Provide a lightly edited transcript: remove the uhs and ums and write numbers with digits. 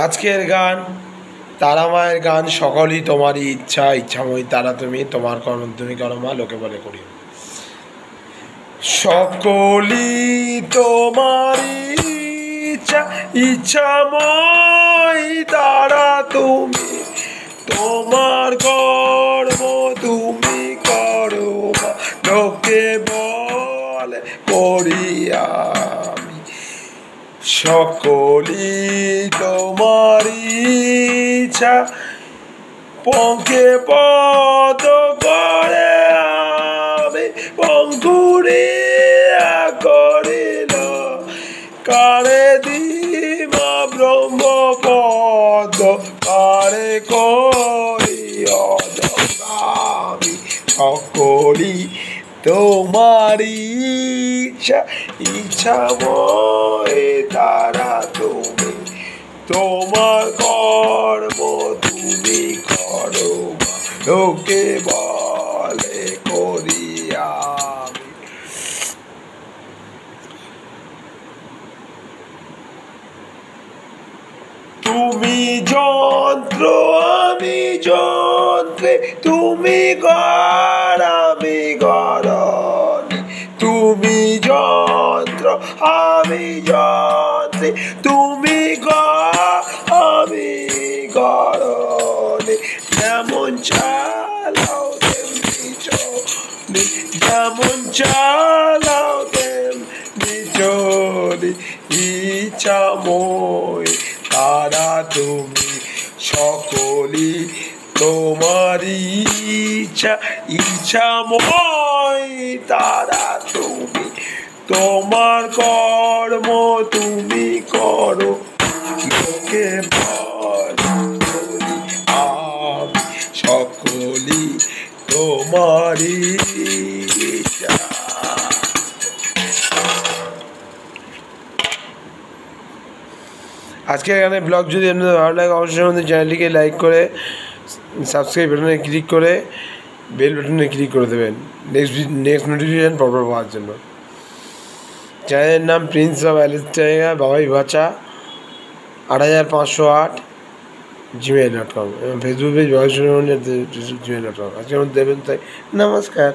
আজকের গান তারা মায়ের গান। সকলই তোমারই ইচ্ছা, ইচ্ছাময়ী তারা তুমি, তোমার কর্ম তুমি করো মা, লোকে বলে করি। সকলই তোমারই ইচ্ছা, ইচ্ছাময়ী তারা তুমি, তোমার কর্ম তুমি করো মা, লোকে বলে করি আমি। সকলই তোমার ইচ্ছা, পঙ্কে পদ করে আমি পঙ্কুরিয়া করিল, কারে দিমা ব্রহ্মপদ, কারে করি অদগামী। সকলই তোমার ইচ্ছা, ইচ্ছাময় তারা তুমি, তোমার কর্ম তুমি করো, লোকে বলে করি আমি। তুমি যন্ত্র আমি যন্ত্রে, তুমি গড় আমি গড়নি, তুমি যন্ত্র আমি যন্ত্রে, তুমি গড় আমি গড়নি। যেমন চালাও তেমনি চলি, যেমন চালাও তেমনি চলি, ইচ্ছাময় তারা তুমি, সকলই তোমার ইচ্ছা, ইচ্ছাময় তারা তুমি, তোমার কর্ম তুমি করো, লোকে বলে করি আমি। সকলই তোমার ইচ্ছা। আজকের এখানে ব্লগ যদি আপনাদের ভালো লাগে অবশ্যই আমাদের চ্যানেলটিকে লাইক করে সাবস্ক্রাইব বাটনে ক্লিক করে বেল বাটনে ক্লিক করে দেবেন নেক্সট নোটিফিকেশান পরপর পাওয়ার জন্য। চ্যানেলের নাম প্রিন্স অফ অ্যালেক্সান্দ্রিয়া বাবাই বাচ্চা 8508 gmail.com এবং ফেসবুক পেজ বাবাই gmail.com। আজকের মধ্যে দেবেন তাই নমস্কার।